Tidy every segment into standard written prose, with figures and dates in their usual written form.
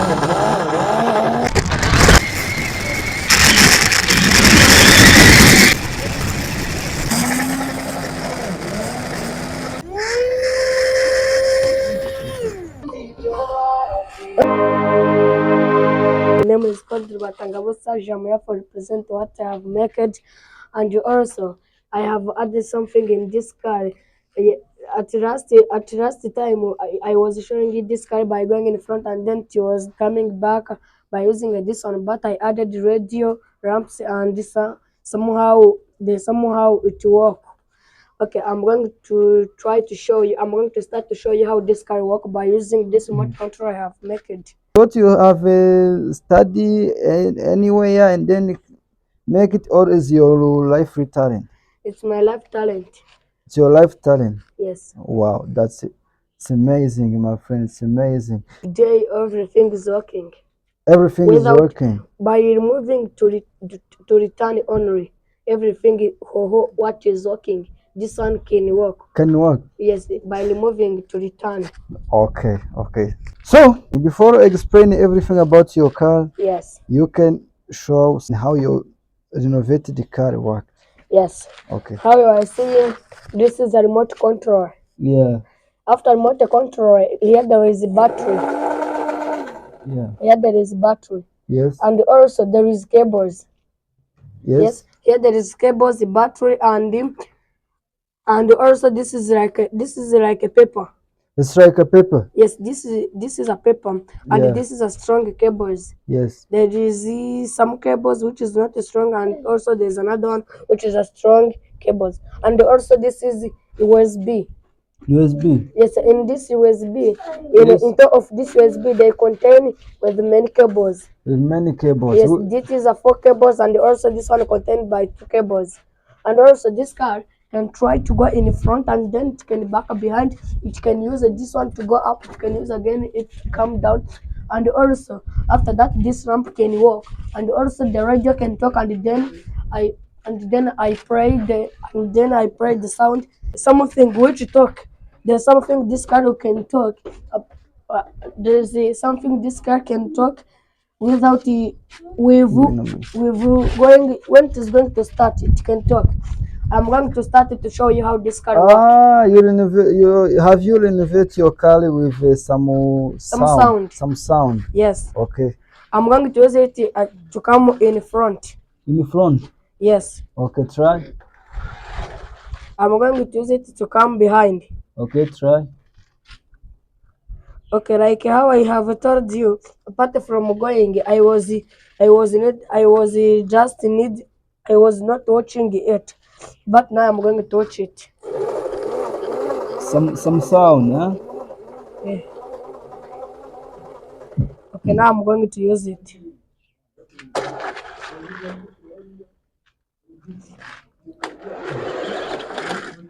My name is called Jamia for represent what I have made, and also I have added something in this car. At last time I was showing you this car by going in front, and then she was coming back by using this one. But I added radio ramps, and this somehow it work. Okay, I'm going to try to show you. I'm going to start to show you how this car work by using this remote control I have made. Thought you have a study anywhere and then make it, or is your life talent? It's my life talent. It's your life talent. Yes. Wow, that's it. It's amazing, my friend. It's amazing. Today everything is working. Everything is working. By removing to return only. Everything what is working. This one can work. Can work. Yes, by removing to return. Okay, okay. So before explaining everything about your car, yes, you can show how you renovated the car work. Yes. Okay. How you are seeing, this is a remote control. Yeah. After remote control, here there is a battery. Yeah. Here there is battery. Yes. And also there is cables. Yes. Here there is cables, the battery, and also this is like a paper. It's like a paper. Yes, this is a paper, and this is a strong cables. Yes. There is some cables which is not strong, and also there's another one which is a strong cables, and also this is USB. USB. Yes, in this USB, in top of this USB, they contain with many cables. With many cables. Yes, this is a 4 cables, and also this one contained by 2 cables, and also this car can try to go in front, and then it can back up behind. It can use this one to go up. It can use again it come down, and also after that this ramp can walk, and also the radio can talk, and then I pray the sound. Something which talk. There's something this car can talk. There's something this car can talk without with going when it is going to start. It can talk. I'm going to start it to show you how this car works. You renovate your car with some sound. Some sound. Yes. Okay. I'm going to use it to come in front. In front. Yes. Okay, try. I'm going to use it to come behind. Okay, try. Okay, like how I have told you, apart from going, I was not watching it, but now I'm going to watch it. Some sound, huh? Yeah. Okay, now I'm going to use it.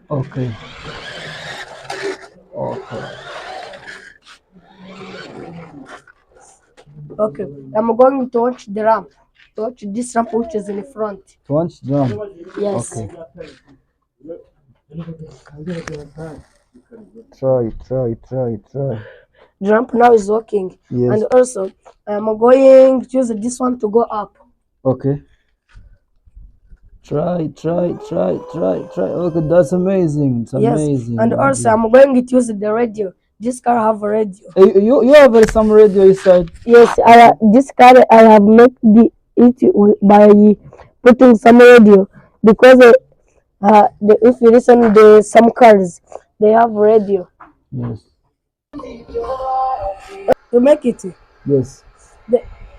Okay. Okay. Okay, I'm going to watch the ramp. To watch this ramp which is in front. To watch the ramp? Yes. Okay. Try. The ramp now is working. Yes. And also, I'm going to use this one to go up. Okay. Try. Okay, that's amazing. It's amazing. And also, I'm going to use the radio. This car have a radio. You have some radio inside? Yes, this car I have made it by putting some radio, because if you listen to some cars, they have radio. Yes. To make it? Yes.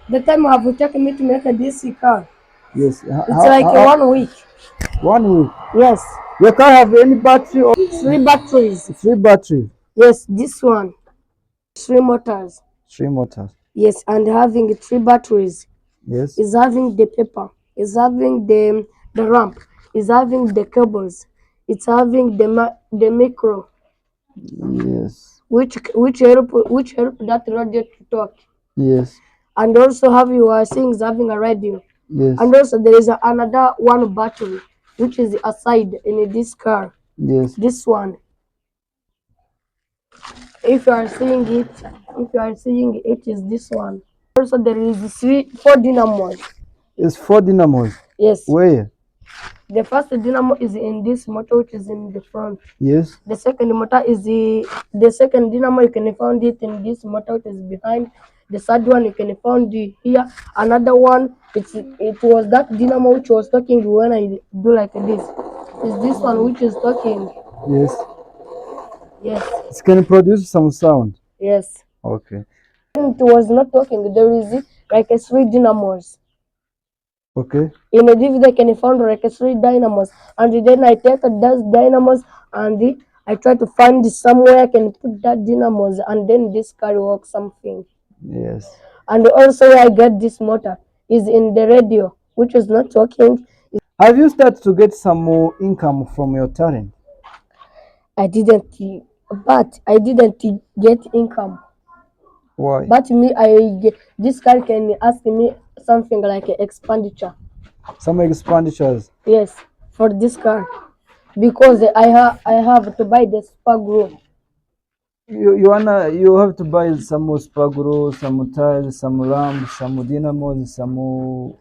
The time have taken me to make a DC car. Yes. It's like 1 week. 1 week? Yes. Your car have any battery? Or 3 batteries. 3 batteries? Yes, this one. 3 motors. 3 motors. Yes, and having 3 batteries. Yes. Is having the paper. Is having the ramp. Is having the cables. It's having the micro. Yes. Which help that radio to talk. Yes. And also you are seeing is having a radio. Yes. And also there is another one battery which is aside in this car. Yes. This one. If you are seeing it is this one. Also there is four dynamos. It's 4 dynamos. Yes. Where? The first dynamo is in this motor which is in the front. Yes. The second motor is the second dynamo, you can find it in this motor which is behind. The third one you can find here. Another one, it was that dynamo which was talking when I do like this. It's this one which is talking. Yes. Yes. It can produce some sound. Yes. Okay. It was not talking. There is like a three dynamos. Okay. In a div they can find like a three dynamos, and then I take those dynamos and I try to find somewhere I can put that dynamos, and then this car works something. Yes. And also I get this motor is in the radio which is not working. Have you started to get some more income from your talent? I didn't get income. Why? But this car can ask me something like expenditure. Some expenditures. Yes, for this car because I have to buy the spagro. You have to buy some more spagro, some tiles, some lamps, some dynamos, some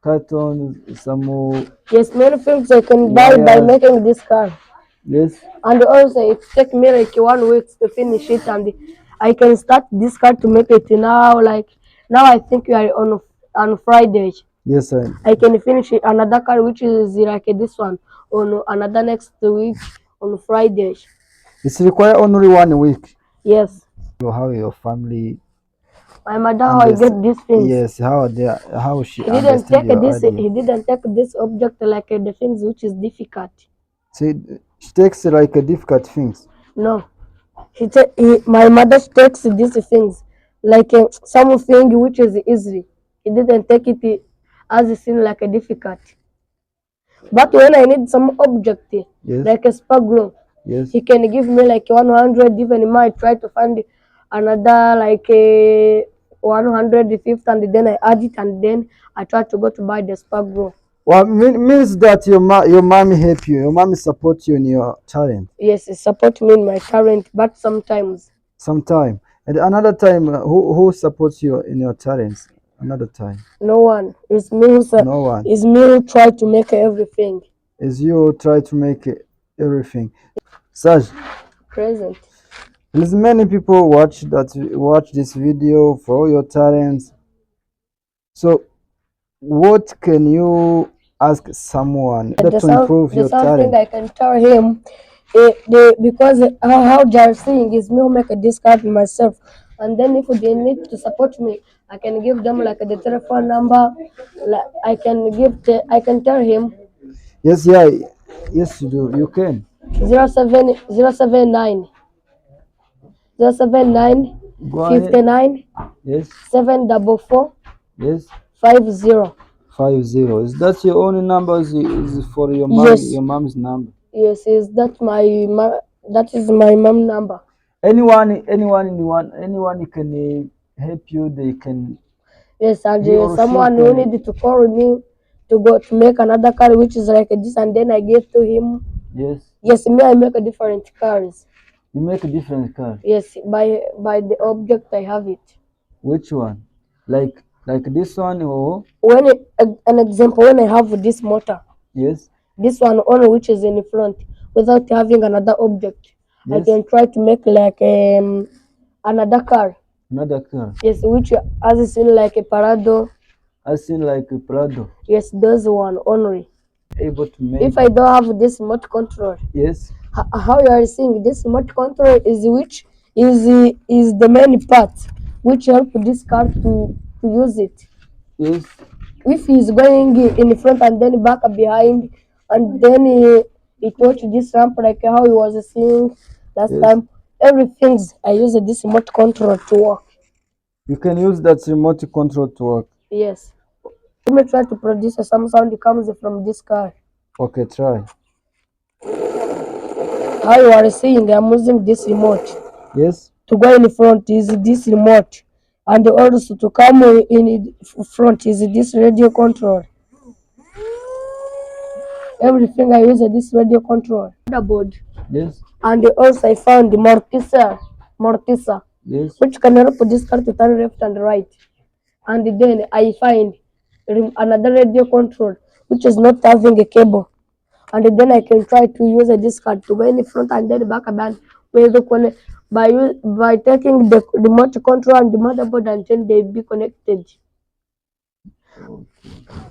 cartons, some Yes, many things I can buy by wires. making this car. Yes. And also it take me like 1 week to finish it, and I can start this car to make it now. Like now I think we are on Friday. Yes, sir. I can finish it another car which is like this one on another next week on Friday. It's require only 1 week. Yes. How your family My mother how I get these things. Yes, how she He didn't understand take your this. idea. He didn't take this object like the things which is difficult. See, she takes like a difficult things. No, my mother takes these things like something which is easy. He didn't take it as a thing like a difficult. But when I need some object Yes. like a spark glue, Yes. he can give me like 100. Even I might try to find another like a 150, and then I add it, and then I try to go to buy the spark glue. Well, means that your mommy help you. Your mommy support you in your talent. Yes, it support me in my talent, but sometimes. Sometime, and another time, who supports you in your talents? Another time. No one. It's me who No one. It's me who try to make everything. Is you try to make everything. Saj, Present. there's many people watch this video for all your talents. So, what can you ask someone to improve your Something talent? I can tell him, because how they are seeing is me who make a discount myself, and then if they need to support me, I can give them like the telephone number. Like I can tell him Yes, yeah, yes, you do. You can. 07079 079 Go ahead. 59 Yes, 744 yes. 50. 50. Is that your only number? Is for your mom? Yes. Your mom's number. Yes, that is my mom number. Anyone who can help you. They can. Yes, and He or she someone who can. needed to call me to go to make another car which is like this, and then I give to him. Yes. Yes, me I make a different cars. You make a different car. Yes, by the object I have it. Which one? Like this one or? When an example, when I have this motor, Yes. this one only which is in the front, without having another object, I Yes. can try to make like another car. Another car. Yes, which as in like a Parado. I seen like a Prado. Yes, those one only. Able to make. If I don't have this remote control, Yes. how you are seeing this remote control is which is the main part which help this car to use it. Yes. If he's going in front and then back behind, and then he touch this ramp like how he was seeing last time, everything I use this remote control to work. You can use that remote control to work. Yes. Let me try to produce some sound that comes from this car. Okay, try. How you are seeing, I'm using this remote. Yes. To go in front is this remote, and also to come in front is this radio control. Everything I use this radio control. Motherboard. Yes. And also I found the mortiser. mortiser, Yes. which can help this car to turn left and right. And then I find another radio control which is not having a cable. And then I can try to use this card to go in the front and then back and where the connect by taking the remote control and the motherboard and then they be connected.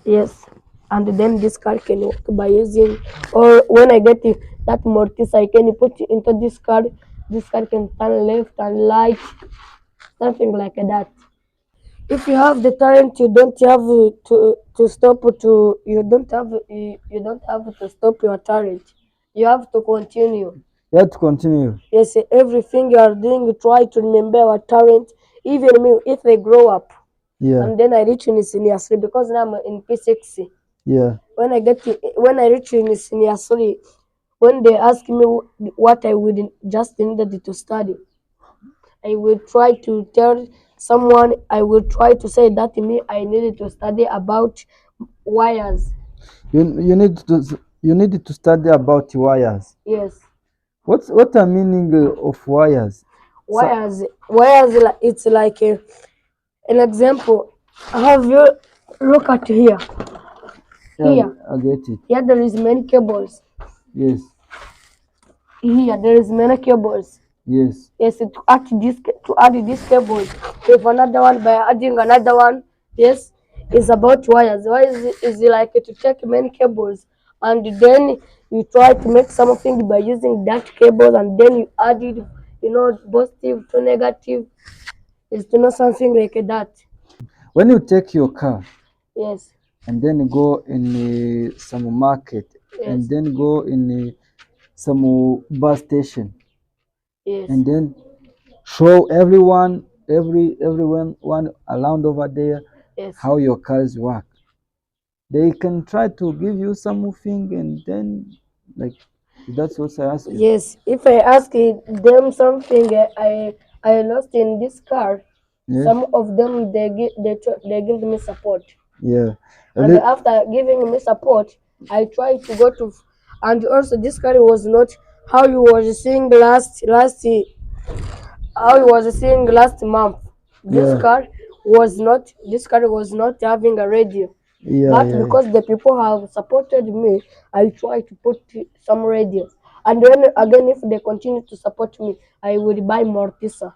Yes. And then this card can work by using, or when I get that mortise I can put it into this card. This card can turn left and right, something like that. If you have the talent, you don't have to stop to you don't have to stop your talent. You have to continue. You have to continue. Yes, everything you are doing, you try to remember your talent. Even me, if I grow up Yeah. and then I reach in senior three because now I'm in P6. Yeah. When I reach in senior three, when they ask me what I would just needed to study, I will try to tell someone, I will try to say that me I needed to study about wires. You need to study about wires. Yes. What the meaning of wires? Wires, it's like an example. Have you look at here? Yeah, Here. I get it. Here there is many cables. Yes. Here there is many cables. Yes. Yes, to add this cable with another one by adding another one. Yes, it's about wires. Wires is like to take many cables and then you try to make something by using that cable and then you add it, positive to negative. Is to know something like that. When you take your car Yes. and then go in some market and Yes. then go in some bus station Yes. and then show everyone one around over there Yes. how your cars work. They can try to give you something and then like that's what I ask you. Yes. If I ask them something I lost in this car, Yes. some of them they give me support. Yeah. And after giving me support, I try to go to, and also this car was not how you was seeing how you was seeing last month. Yeah. This car was not having a radio. Yeah, But yeah. because the people have supported me, I try to put some radio. And then again, if they continue to support me, I will buy mortiser.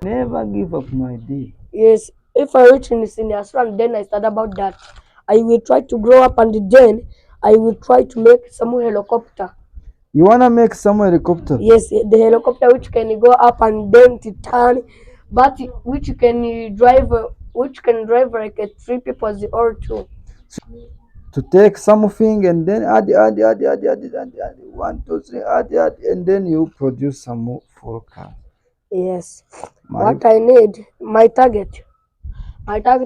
Never give up my day. Yes, if I reach in the senior school, then I start about that. I will try to grow up and then I will try to make some helicopter. You wanna make some helicopter? Yes, the helicopter which can go up and then to turn, but which can drive like a three people or two. To take something and then add, 1, 2, 3, add, and then you produce some more full car. Yes. My What I need, my target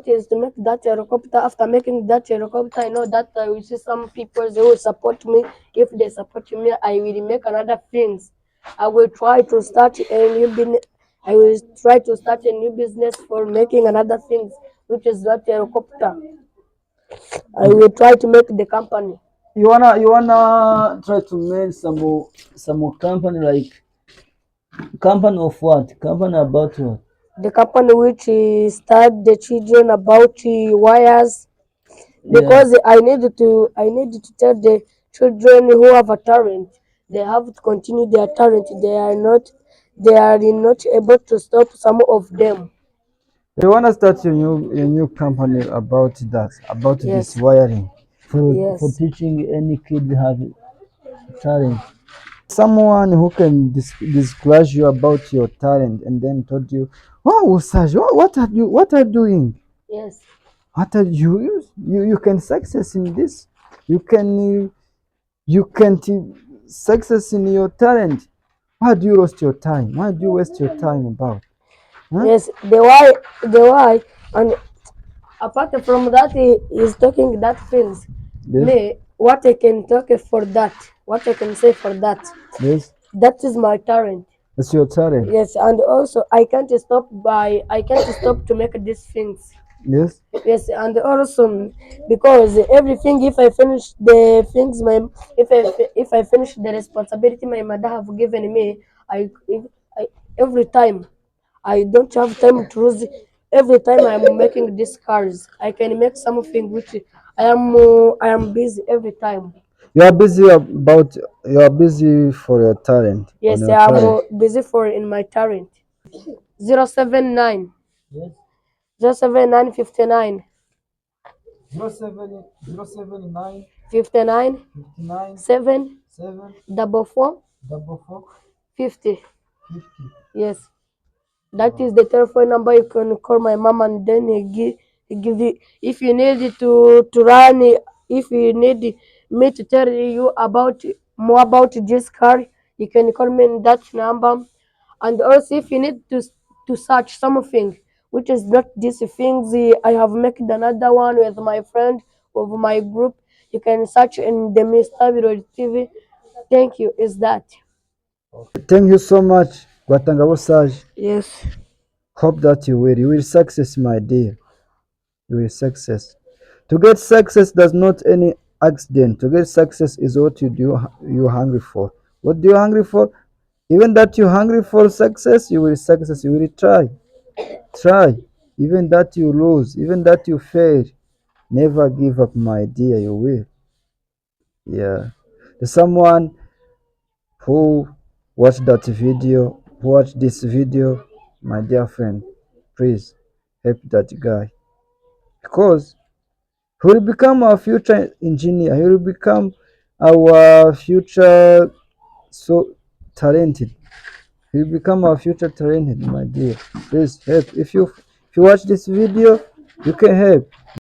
is to make that helicopter. After making that helicopter, I know that I will see some people they will support me. If they support me, I will make another things. I will try to start a new business. I will try to start a new business for making another things, which is that helicopter. I will try to make the company. You wanna try to make some company like company of what? Company about what? The company which start the children about wires Yeah. because I need to tell the children who have a talent they have to continue their talent. They are not able to stop some of them. You wanna start your new company about this Yes. wiring for Yes. teaching any kid have talent. Someone who can discourage you about your talent and then told you, "Oh, Saj, what are you doing? Yes. What are you can success in this? You can success in your talent. Why do you waste your time? Why do you waste your time about? Huh? Yes. The why and apart from that he is talking that things. Yes. Me what I can talk for that. What I can say for that. Yes. That is my talent. That's your talent. Yes, and also I can't stop to make these things. Yes. Yes, and also because everything if I finish the things if I finish the responsibility my mother have given me, I every time I don't have time to lose. Every time I'm making these cars, I can make something which I am busy every time. You are busy about you are busy for your talent on Yes, your I am talent. busy for in my talent. 079 079 59 59 7 double 4 50. Yes. That is the telephone number. You can call my mom, and then he give you if you need it to run. If you need me to tell you about more about this car, you can call me in that number. And also, if you need to search something which is not these things, I have made another one with my friend of my group. You can search in the Mr. Video TV. Thank you. Is that? Thank you so much, Gwatangabo Sage. Yes. Hope that you will. You will success, my dear. You will success. To get success does not any accident. To get success is what you hungry for. What do you hungry for? Even that you hungry for success, you will success. You will try. Try. Even that you lose, even that you fail. Never give up, my dear. You will. Yeah. There's someone who watched that video, who watched this video, my dear friend, please help that guy because he will become our future engineer. He will become our future so talented. He will become our future talented, my dear. Please help. If you watch this video, you can help.